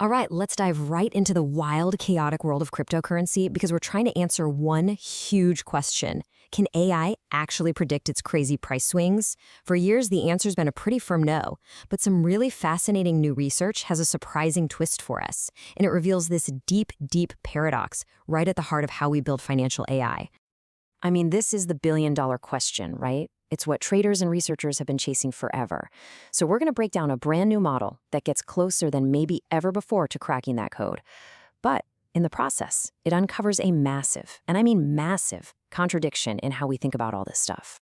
All right, let's dive right into the wild, chaotic world of cryptocurrency because we're trying to answer one huge question. Can AI actually predict its crazy price swings? For years, the answer's been a pretty firm no, but some really fascinating new research has a surprising twist for us, and it reveals this deep, deep paradox right at the heart of how we build financial AI. I mean, this is the billion-dollar question, right? It's what traders and researchers have been chasing forever. So we're going to break down a brand new model that gets closer than maybe ever before to cracking that code. But in the process, it uncovers a massive, and I mean massive, contradiction in how we think about all this stuff.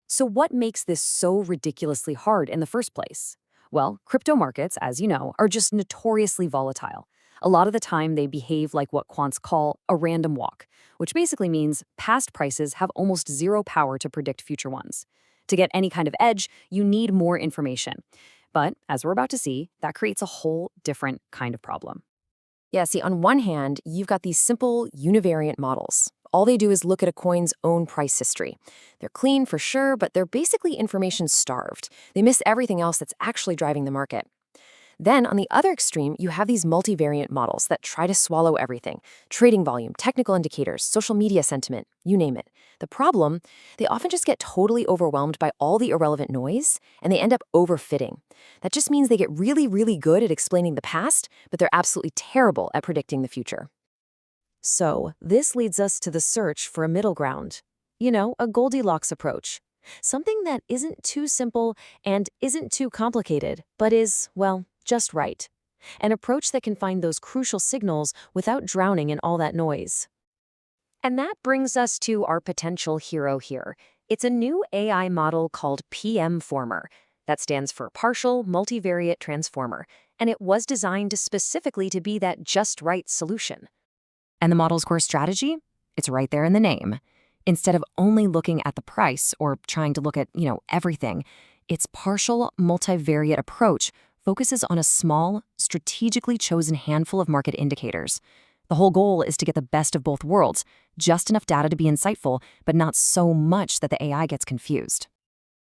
So what makes this so ridiculously hard in the first place? Well, crypto markets, as you know, are just notoriously volatile. A lot of the time, they behave like what quants call a random walk, which basically means past prices have almost zero power to predict future ones. To get any kind of edge, you need more information. But as we're about to see, that creates a whole different kind of problem. Yeah, see, on one hand, you've got these simple univariate models. All they do is look at a coin's own price history. They're clean for sure, but they're basically information starved. They miss everything else that's actually driving the market. Then, on the other extreme, you have these multivariate models that try to swallow everything: trading volume, technical indicators, social media sentiment, you name it. The problem, they often just get totally overwhelmed by all the irrelevant noise, and they end up overfitting. That just means they get really, really good at explaining the past, but they're absolutely terrible at predicting the future. So, this leads us to the search for a middle ground. You know, a Goldilocks approach. Something that isn't too simple and isn't too complicated, but is, well, just right. An approach that can find those crucial signals without drowning in all that noise. And that brings us to our potential hero here. It's a new AI model called PMformer. That stands for Partial-Multivariate Transformer, and it was designed specifically to be that just right solution. And the model's core strategy? It's right there in the name. Instead of only looking at the price or trying to look at, everything, its partial multivariate approach focuses on a small, strategically chosen handful of market indicators. The whole goal is to get the best of both worlds, just enough data to be insightful, but not so much that the AI gets confused.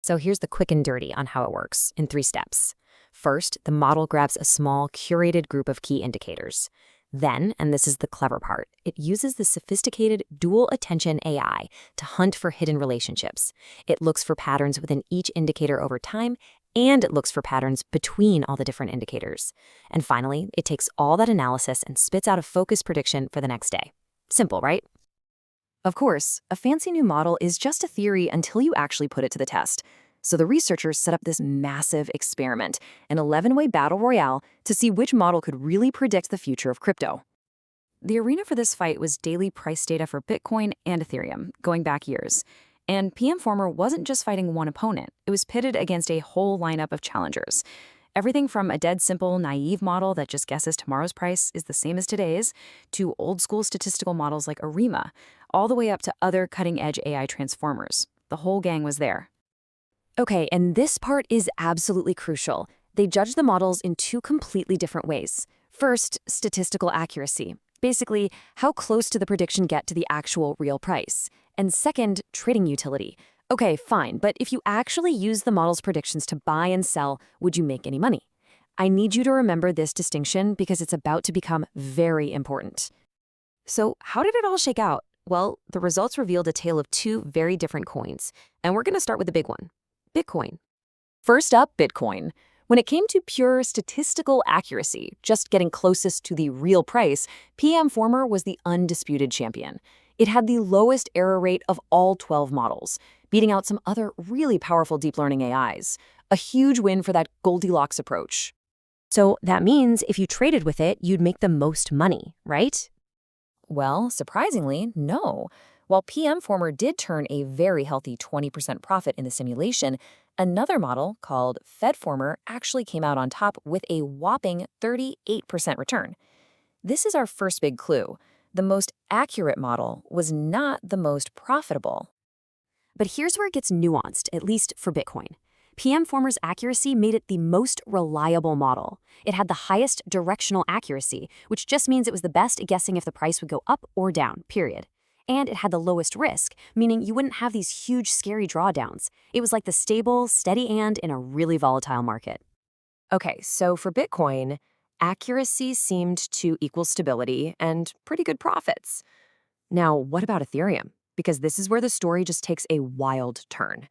So here's the quick and dirty on how it works in 3 steps. First, the model grabs a small, curated group of key indicators. Then, and this is the clever part, it uses the sophisticated dual attention AI to hunt for hidden relationships. It looks for patterns within each indicator over time, and it looks for patterns between all the different indicators. And finally, it takes all that analysis and spits out a focused prediction for the next day. Simple, right? Of course, a fancy new model is just a theory until you actually put it to the test. So the researchers set up this massive experiment, an 11-way battle royale, to see which model could really predict the future of crypto. The arena for this fight was daily price data for Bitcoin and Ethereum, going back years. And PMformer wasn't just fighting one opponent. It was pitted against a whole lineup of challengers. Everything from a dead simple, naive model that just guesses tomorrow's price is the same as today's, to old-school statistical models like ARIMA, all the way up to other cutting-edge AI transformers. The whole gang was there. Okay, and this part is absolutely crucial. They judge the models in 2 completely different ways. First, statistical accuracy. Basically, how close to the prediction get to the actual real price. And second, trading utility. Okay, fine, but if you actually use the model's predictions to buy and sell, would you make any money? I need you to remember this distinction because it's about to become very important. So how did it all shake out? Well, the results revealed a tale of 2 very different coins, and we're going to start with the big one. Bitcoin. First up, Bitcoin. When it came to pure statistical accuracy, just getting closest to the real price, PMformer was the undisputed champion. It had the lowest error rate of all 12 models, beating out some other really powerful deep learning AIs. A huge win for that Goldilocks approach. So that means if you traded with it, you'd make the most money, right? Well, surprisingly, no. While PMformer did turn a very healthy 20% profit in the simulation, another model called FedFormer actually came out on top with a whopping 38% return. This is our first big clue. The most accurate model was not the most profitable. But here's where it gets nuanced, at least for Bitcoin. PMformer's accuracy made it the most reliable model. It had the highest directional accuracy, which just means it was the best at guessing if the price would go up or down, period. And it had the lowest risk, meaning you wouldn't have these huge, scary drawdowns. It was like the stable, steady and in a really volatile market. Okay, so for Bitcoin, Accuracy seemed to equal stability and pretty good profits. Now, what about Ethereum? Because this is where the story just takes a wild turn.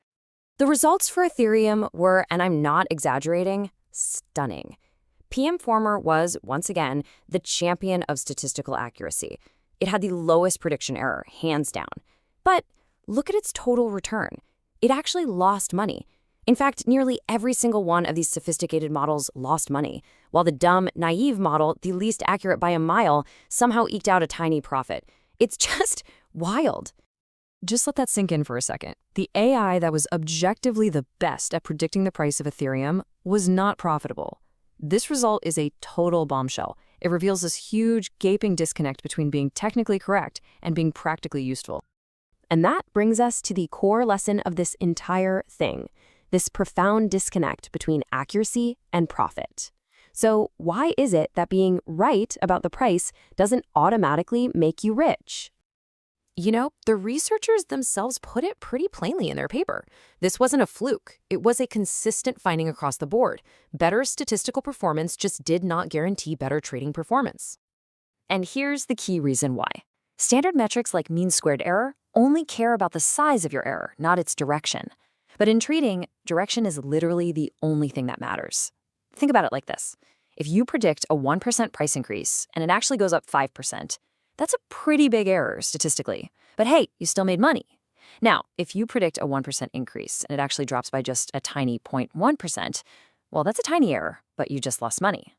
The results for Ethereum were, and I'm not exaggerating, stunning. PMformer was, once again, the champion of statistical accuracy. It had the lowest prediction error, hands down. But look at its total return. It actually lost money. In fact, nearly every single one of these sophisticated models lost money, while the dumb, naive model, the least accurate by a mile, somehow eked out a tiny profit. It's just wild. Just let that sink in for a second. The AI that was objectively the best at predicting the price of Ethereum was not profitable. This result is a total bombshell. It reveals this huge, gaping disconnect between being technically correct and being practically useful. And that brings us to the core lesson of this entire thing, this profound disconnect between accuracy and profit. So why is it that being right about the price doesn't automatically make you rich? You know, the researchers themselves put it pretty plainly in their paper. This wasn't a fluke. It was a consistent finding across the board. Better statistical performance just did not guarantee better trading performance. And here's the key reason why. Standard metrics like mean squared error only care about the size of your error, not its direction. But in trading, direction is literally the only thing that matters. Think about it like this. If you predict a 1% price increase and it actually goes up 5%, that's a pretty big error statistically. But hey, you still made money. Now, if you predict a 1% increase and it actually drops by just a tiny 0.1%, well, that's a tiny error, but you just lost money.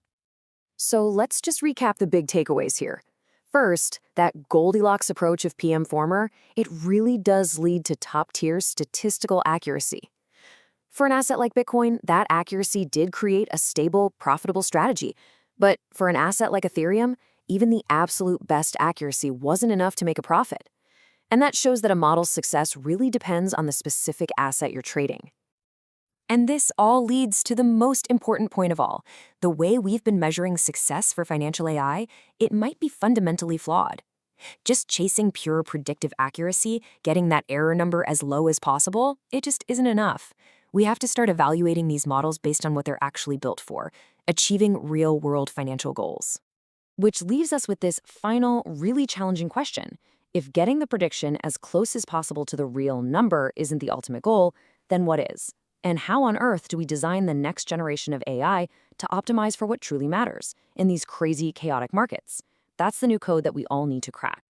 So let's just recap the big takeaways here. First, that Goldilocks approach of PMformer, it really does lead to top-tier statistical accuracy. For an asset like Bitcoin, that accuracy did create a stable, profitable strategy. But for an asset like Ethereum, even the absolute best accuracy wasn't enough to make a profit. And that shows that a model's success really depends on the specific asset you're trading. And this all leads to the most important point of all. The way we've been measuring success for financial AI, it might be fundamentally flawed. Just chasing pure predictive accuracy, getting that error number as low as possible, it just isn't enough. We have to start evaluating these models based on what they're actually built for, achieving real-world financial goals. Which leaves us with this final, really challenging question. If getting the prediction as close as possible to the real number isn't the ultimate goal, then what is? And how on earth do we design the next generation of AI to optimize for what truly matters in these crazy, chaotic markets? That's the new code that we all need to crack.